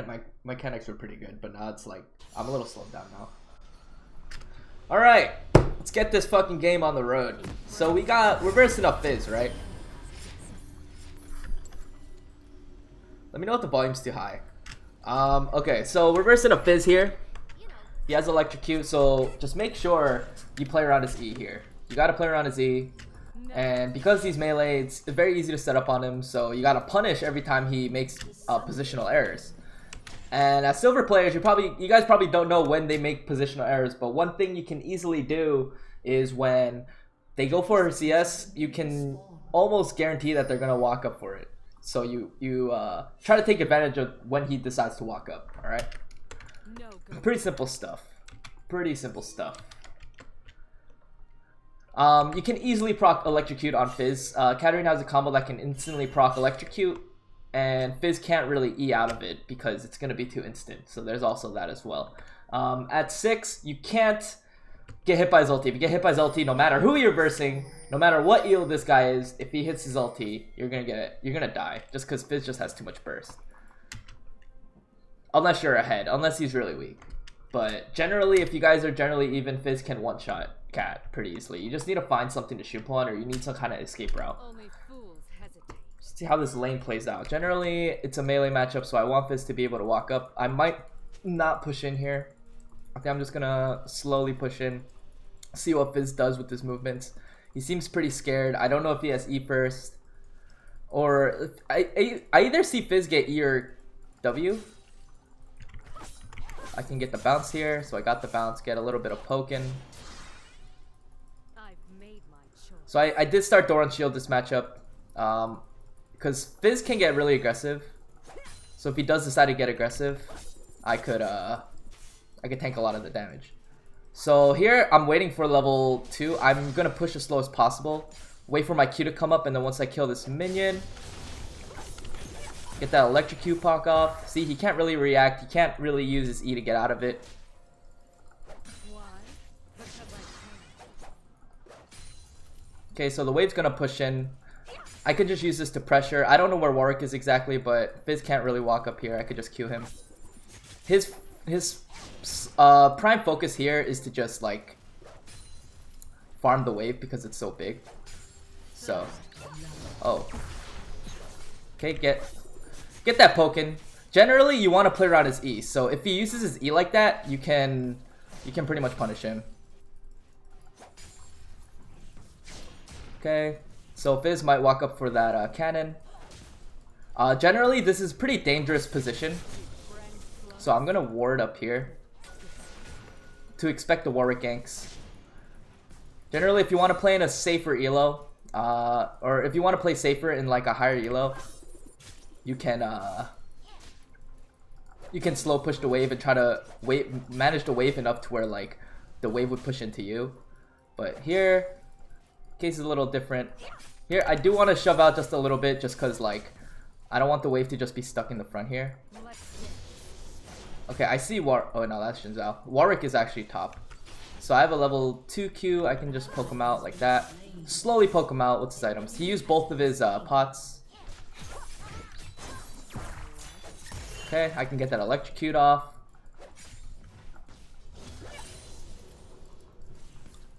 my mechanics were pretty good, but now it's like I'm a little slowed down now. All right, let's get this fucking game on the road. So we're versing up Fizz, right? Let me know if the volume's too high. Okay, so we're versing up Fizz here. He has Electrocute, so just make sure you play around his E here. You gotta play around his E. And because he's melee, it's very easy to set up on him, so you gotta punish every time he makes positional errors. And as silver players, you guys probably don't know when they make positional errors, but one thing you can easily do is when they go for a CS, you can almost guarantee that they're gonna walk up for it. So you try to take advantage of when he decides to walk up. All right. Pretty simple stuff. Pretty simple stuff. You can easily proc Electrocute on Fizz. Katarina has a combo that can instantly proc Electrocute, and Fizz can't really E out of it because it's going to be too instant. So there's also that as well. At 6, you can't get hit by his ulti. If you get hit by his ulti, no matter who you're versing, no matter what elo this guy is, if he hits his ulti, you're gonna die just because Fizz just has too much burst. Unless you're ahead, unless he's really weak. But generally, if you guys are generally even, Fizz can one-shot Cat pretty easily. You just need to find something to shoot on, or you need some kind of escape route. See how this lane plays out. Generally, it's a melee matchup, so I want Fizz to be able to walk up. I might not push in here. I think I'm just gonna slowly push in, see what Fizz does with his movements. He seems pretty scared. I don't know if he has E first, or I either see Fizz get E or W. I can get the bounce here, so I got the bounce, get a little bit of poking. So I did start Doran Shield this matchup, because Fizz can get really aggressive. So if he does decide to get aggressive, I could tank a lot of the damage. So here I'm waiting for level 2. I'm gonna push as slow as possible, wait for my Q to come up, and then once I kill this minion, get that Electrocute proc off. See, he can't really react. He can't really use his E to get out of it. Okay, so the wave's gonna push in. I could just use this to pressure. I don't know where Warwick is exactly, but Fizz can't really walk up here. I could just Q him. His prime focus here is to just like farm the wave because it's so big. So, oh, okay, get that poking. Generally, you want to play around his E. So if he uses his E like that, you can pretty much punish him. Okay, so Fizz might walk up for that cannon. Generally, this is pretty dangerous position. So I'm gonna ward up here to expect the Warwick ganks. Generally, if you want to play in a safer elo, or if you want to play safer in like a higher elo, you can slow push the wave and try to manage the wave enough to where like the wave would push into you. But here, case is a little different. Here, I do want to shove out just a little bit, just cause like I don't want the wave to just be stuck in the front here. Okay, I see oh no, that's Shinzao. Warwick is actually top. So I have a level 2 Q, I can just poke him out like that. Slowly poke him out. What's his items? He used both of his pots. Okay, I can get that Electrocute off.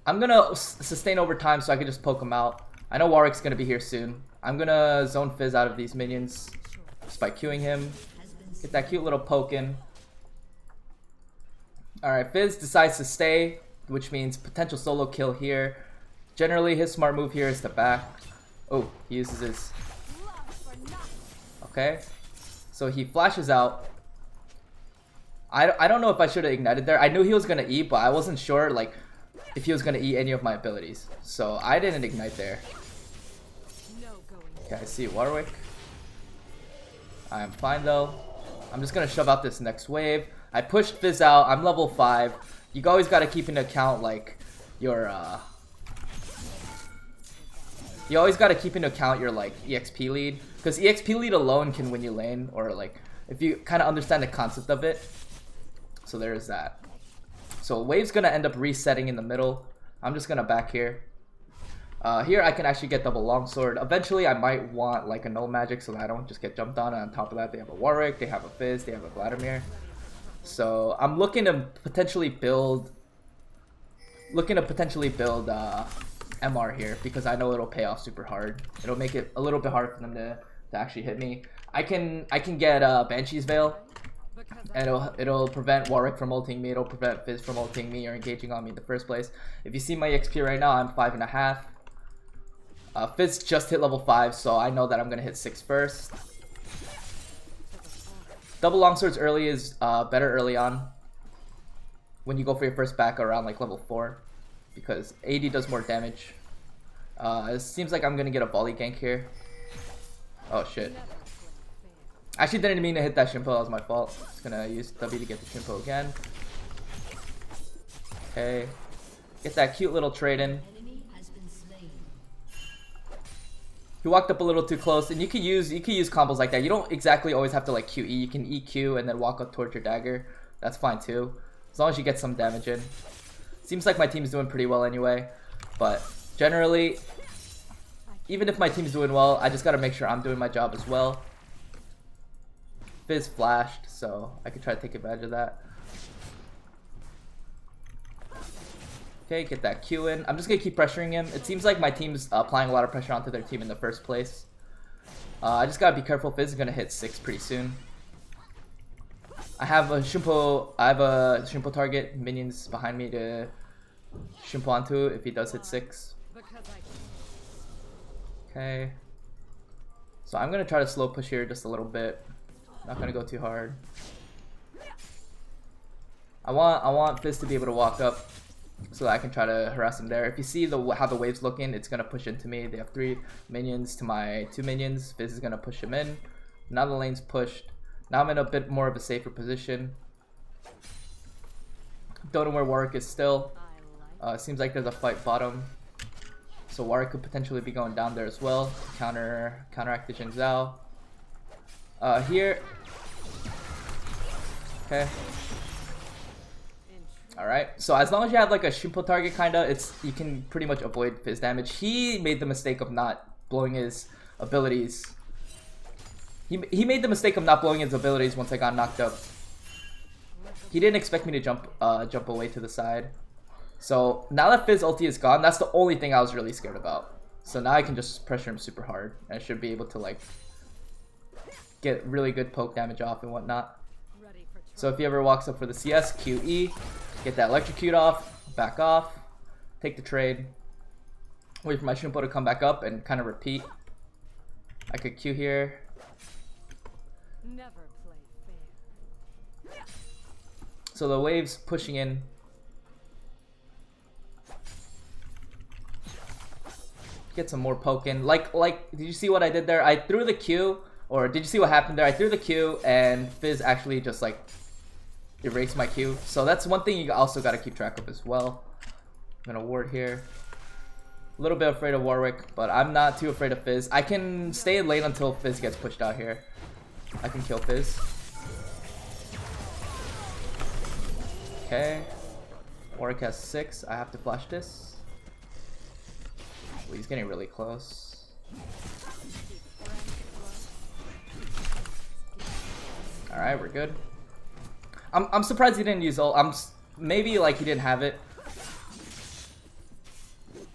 I'm gonna sustain over time so I can just poke him out. I know Warwick's gonna be here soon. I'm gonna zone Fizz out of these minions just by Qing him. Get that cute little poke in. Alright, Fizz decides to stay, which means potential solo kill here. Generally, his smart move here is to back. Oh, he uses his... Okay. So he flashes out. I don't know if I should have ignited there. I knew he was going to E, but I wasn't sure like if he was going to E any of my abilities. So I didn't ignite there. Okay, I see Warwick. I am fine though. I'm just going to shove out this next wave. I pushed Fizz out. I'm level 5. You always got to keep into account like your you always got to keep into account your like EXP lead, because EXP lead alone can win you lane, or like if you kind of understand the concept of it. So there's that. So wave's gonna end up resetting in the middle. I'm just gonna back here. Here I can actually get double longsword. Eventually I might want like a null magic so that I don't just get jumped on. And on top of that they have a Warwick, they have a Fizz, they have a Vladimir. So I'm looking to potentially build MR here because I know it'll pay off super hard. It'll make it a little bit hard for them to actually hit me. I can get Banshee's Veil, and it'll prevent Warwick from ulting me. It'll prevent Fizz from ulting me or engaging on me in the first place. If you see my XP right now, I'm 5.5. Fizz just hit level 5, so I know that I'm gonna hit 6 first. Double longswords early is better early on when you go for your first back around like level 4 because AD does more damage. It seems like I'm gonna get a volley gank here. Oh shit. Actually didn't mean to hit that Shimpo, that was my fault. Just gonna use W to get the Shimpo again. Okay. Get that cute little trade in. He walked up a little too close, and you could use combos like that. You don't exactly always have to like QE. You can EQ and then walk up towards your dagger. That's fine too, as long as you get some damage in. Seems like my team's doing pretty well anyway, but generally, even if my team's doing well, I just gotta make sure I'm doing my job as well. Fizz flashed, so I could try to take advantage of that. Okay, get that Q in. I'm just gonna keep pressuring him. It seems like my team's applying a lot of pressure onto their team in the first place. I just gotta be careful. Fizz is gonna hit 6 pretty soon. I have a Shimpo target, minions behind me to Shimpo onto if he does hit 6. Okay. So I'm gonna try to slow push here just a little bit. Not gonna go too hard. I want Fizz to be able to walk up so that I can try to harass him there. If you see how the wave's looking, it's gonna push into me. They have 3 minions to my 2 minions. Fizz is gonna push him in. Now the lane's pushed. Now I'm in a bit more of a safer position. Don't know where Warwick is still. Seems like there's a fight bottom, so Warwick could potentially be going down there as well. Counteract the Jin Zhao. Here. Okay. Alright, so as long as you have like a Shimpo target kinda, you can pretty much avoid Fizz damage. He made the mistake of not blowing his abilities. He made the mistake of not blowing his abilities once I got knocked up. He didn't expect me to jump away to the side. So now that Fizz ulti is gone, that's the only thing I was really scared about. So now I can just pressure him super hard. And I should be able to like get really good poke damage off and whatnot. So if he ever walks up for the CS, QE, get that electrocute off, back off, take the trade, wait for my Shimpo to come back up and kind of repeat. I could Q here. Never play fair. So the wave's pushing in. Get some more poke in. Like, did you see what I did there? I threw the Q, or did you see what happened there? I threw the Q and Fizz actually just like erased my Q. So that's one thing you also got to keep track of as well. I'm gonna ward here. A little bit afraid of Warwick, but I'm not too afraid of Fizz. I can stay in lane until Fizz gets pushed out here. I can kill Fizz. Okay. Warwick has 6. I have to flash this. Ooh, he's getting really close. Alright, we're good. I'm surprised he didn't use ult. Maybe like he didn't have it,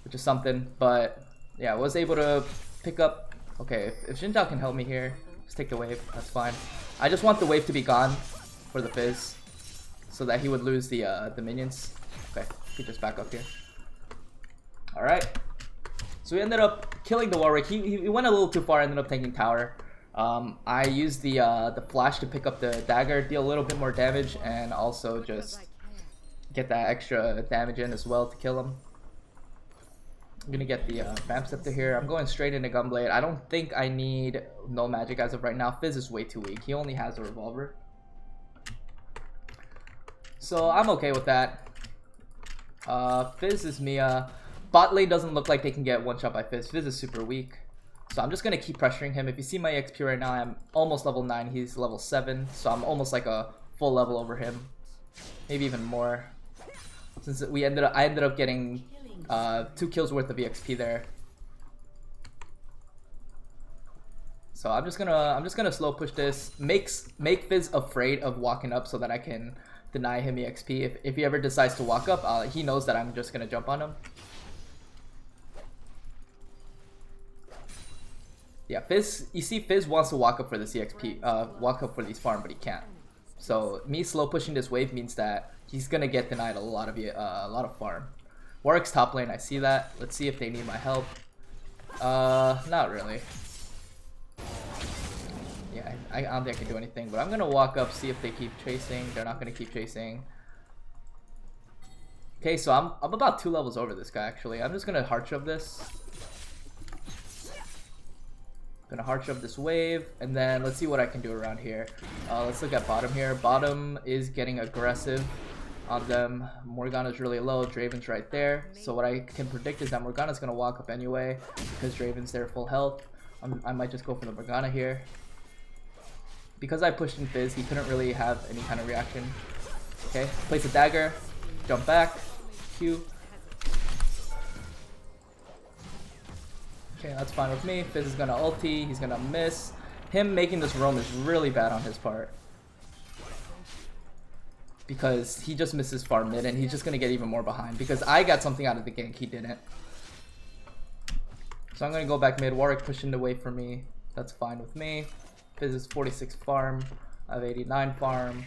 which is something. But yeah, I was able to pick up. Okay, if Jin Zhao can help me here, just take the wave. That's fine. I just want the wave to be gone for the Fizz, so that he would lose the minions. Okay, he could just back up here. All right. So we ended up killing the Warwick. He went a little too far. Ended up taking tower. I used the flash to pick up the dagger, deal a little bit more damage, and also just get that extra damage in as well to kill him. I'm gonna get the Vamp Scepter here. I'm going straight into Gunblade. I don't think I need no magic as of right now. Fizz is way too weak. He only has a revolver, so I'm okay with that. Fizz is Mia. Bot lane doesn't look like they can get one shot by Fizz. Fizz is super weak. So I'm just going to keep pressuring him. If you see my XP right now, I'm almost level 9. He's level 7. So I'm almost like a full level over him. Maybe even more. Since I ended up getting 2 kills worth of EXP there. So I'm just gonna slow push this. Make Fizz afraid of walking up so that I can deny him EXP. If he ever decides to walk up, he knows that I'm just gonna jump on him. Yeah, Fizz. You see, Fizz wants to walk up for this EXP, walk up for these farm, but he can't. So me slow pushing this wave means that he's gonna get denied a lot of farm. Warwick's top lane. I see that. Let's see if they need my help. Not really. Yeah, I don't think I can do anything, but I'm gonna walk up, see if they keep chasing. They're not gonna keep chasing. Okay, so I'm about 2 levels over this guy actually. I'm just gonna heart shove this. Gonna heart shove this wave, and then let's see what I can do around here. Let's look at bottom here. Bottom is getting aggressive on them. Morgana's really low. Draven's right there. So what I can predict is that Morgana's gonna walk up anyway because Draven's there full health. I might just go for the Morgana here. Because I pushed in Fizz, he couldn't really have any kind of reaction. Okay, place a dagger, jump back, Q. Okay, that's fine with me. Fizz is gonna ulti, he's gonna miss. Him making this roam is really bad on his part. Because he just misses far mid and he's just gonna get even more behind. Because I got something out of the gank, he didn't. So I'm gonna go back mid. Warwick pushing the wave for me. That's fine with me. Fizz is 46 farm. I have 89 farm.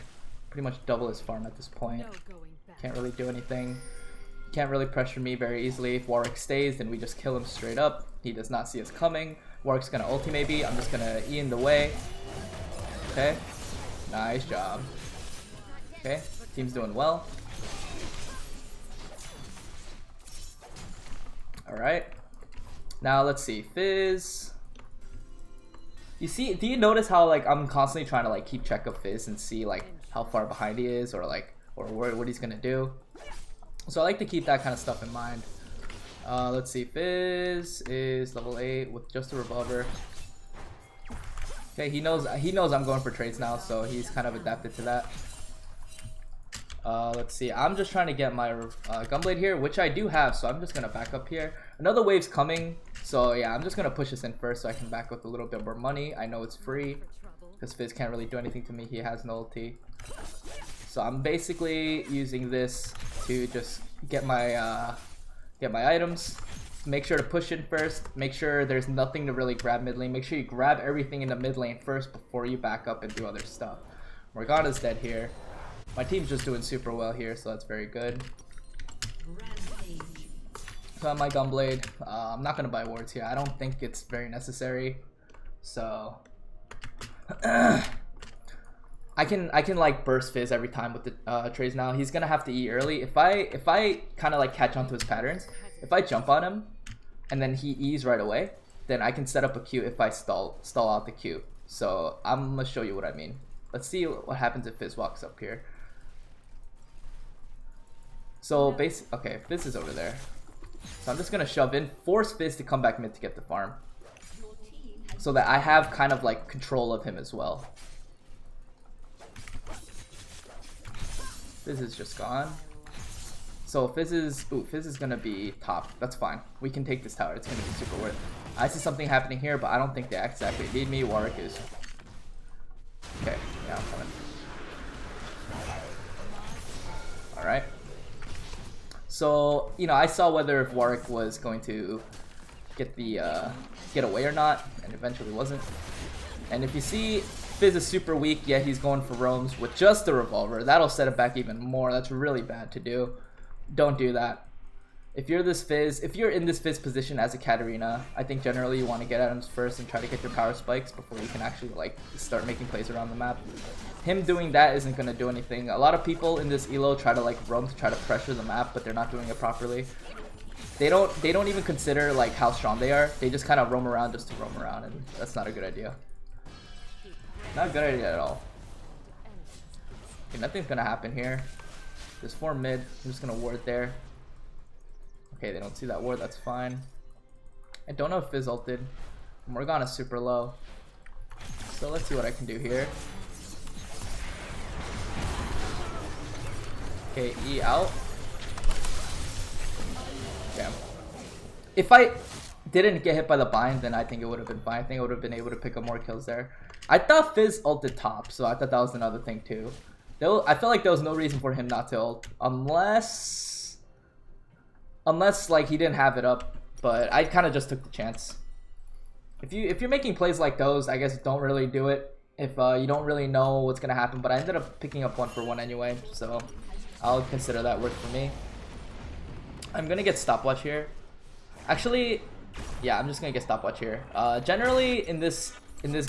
Pretty much double his farm at this point. Can't really do anything. Can't really pressure me very easily. If Warwick stays, then we just kill him straight up. He does not see us coming. Warwick's gonna ulti maybe. I'm just gonna E in the way. Okay. Nice job. Okay. Team's doing well. Alright. Now let's see. Fizz. You see, do you notice how like I'm constantly trying to like keep track of Fizz and see like how far behind he is or like what he's gonna do? So I like to keep that kind of stuff in mind. Let's see, Fizz is level 8 with just a revolver. Okay, he knows I'm going for trades now, so he's kind of adapted to that. Let's see, I'm just trying to get my Gunblade here, which I do have, so I'm just gonna back up here. Another wave's coming, so yeah, I'm just gonna push this in first so I can back with a little bit more money. I know it's free, because Fizz can't really do anything to me. He has no ulti. So I'm basically using this to just get my items. Make sure to push in first. Make sure there's nothing to really grab mid lane. Make sure you grab everything in the mid lane first before you back up and do other stuff. Morgana's dead here. My team's just doing super well here, so that's very good. So I have my Gunblade. I'm not gonna buy wards here. I don't think it's very necessary. So I can like burst Fizz every time with the trades now. He's gonna have to eat early. If I kind of like catch on to his patterns, if I jump on him and then he E's right away, then I can set up a Q if I stall out the Q. So I'm gonna show you what I mean. Let's see what happens if Fizz walks up here. So okay, Fizz is over there. So I'm just gonna shove in, force Fizz to come back mid to get the farm, so that I have kind of like control of him as well. Fizz is just gone. So Fizz is gonna be top. That's fine. We can take this tower. It's gonna be super worth it. I see something happening here, but I don't think they exactly need me. Warwick is. Okay, yeah, I'm coming. Alright. So, you know, I saw whether if Warwick was going to get away or not, and eventually wasn't. And if you see Fizz is super weak, yeah, he's going for roams with just a revolver. That'll set it back even more. That's really bad to do. Don't do that. If you're in this Fizz position as a Katarina, I think generally you want to get items first and try to get your power spikes before you can actually like start making plays around the map. Him doing that isn't going to do anything. A lot of people in this elo try to like roam to try to pressure the map, but they're not doing it properly. They don't even consider like how strong they are. They just kind of roam around just to roam around, and that's not a good idea. Not a good idea at all. Okay, nothing's gonna happen here. There's 4 mid. I'm just gonna ward there. Okay, they don't see that ward. That's fine. I don't know if Fizz ulted. Morgana's super low. So let's see what I can do here. Okay, E out. Damn. didn't get hit by the bind, then I think it would have been fine. I think I would have been able to pick up more kills there. I thought Fizz ulted top, so I thought that was another thing too. I felt like there was no reason for him not to ult, unless like he didn't have it up. But I kind of just took the chance. If you're making plays like those, I guess don't really do it if you don't really know what's gonna happen. But I ended up picking up 1-for-1 anyway, so I'll consider that work for me. I'm gonna get stopwatch here. Actually, yeah, I'm just gonna get stopwatch here. Generally in this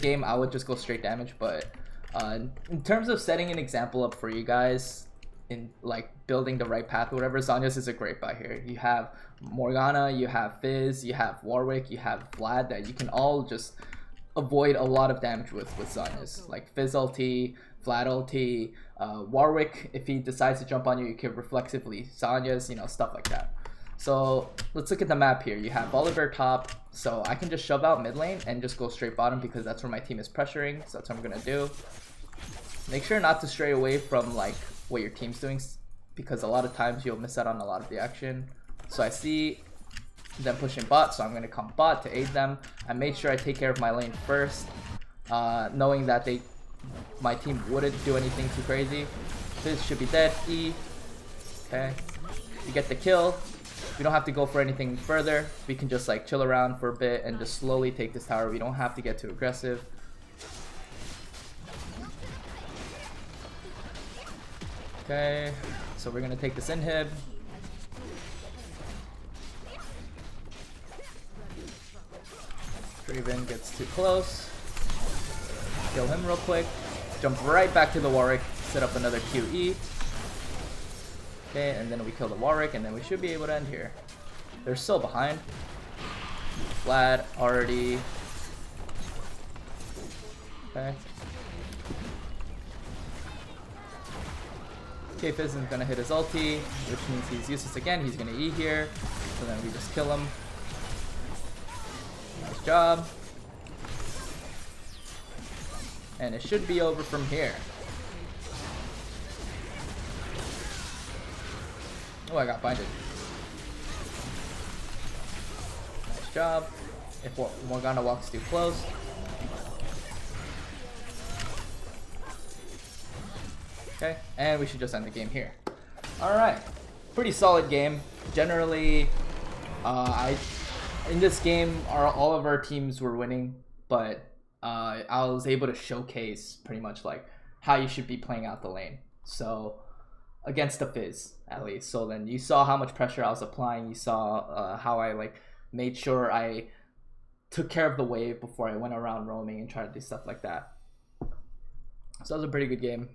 game, I would just go straight damage, but in terms of setting an example up for you guys in like building the right path or whatever, Zhonya's is a great buy here. You have Morgana, you have Fizz, you have Warwick, you have Vlad that you can all just avoid a lot of damage with Zhonya's. Like Fizz ulti, Vlad ulti, Warwick, if he decides to jump on you, you can reflexively Zhonya's, you know, stuff like that. So let's look at the map here. You have Oliver top, so I can just shove out mid lane and just go straight bottom because that's where my team is pressuring. So that's what I'm gonna do. Make sure not to stray away from like what your team's doing, because a lot of times you'll miss out on a lot of the action. So I see them pushing bot, so I'm gonna come bot to aid them. I made sure I take care of my lane first, knowing that my team wouldn't do anything too crazy. Fizz should be dead. E. Okay. You get the kill. We don't have to go for anything further. We can just like chill around for a bit and just slowly take this tower. We don't have to get too aggressive. Okay, so we're gonna take this inhib. Draven gets too close. Kill him real quick. Jump right back to the Warwick. Set up another QE. Okay, and then we kill the Warwick, and then we should be able to end here. They're still behind. Vlad already. Okay. Okay, Fizz is gonna hit his ulti, which means he's useless again. He's gonna E here. So then we just kill him. Nice job. And it should be over from here. Oh, I got binded. Nice job. If Morgana walks too close. Okay, and we should just end the game here. Alright, pretty solid game. Generally, in this game, all of our teams were winning, but I was able to showcase pretty much like how you should be playing out the lane. So, against the Fizz, at least. So then you saw how much pressure I was applying. You saw how I like made sure I took care of the wave before I went around roaming and tried to do stuff like that. So that was a pretty good game.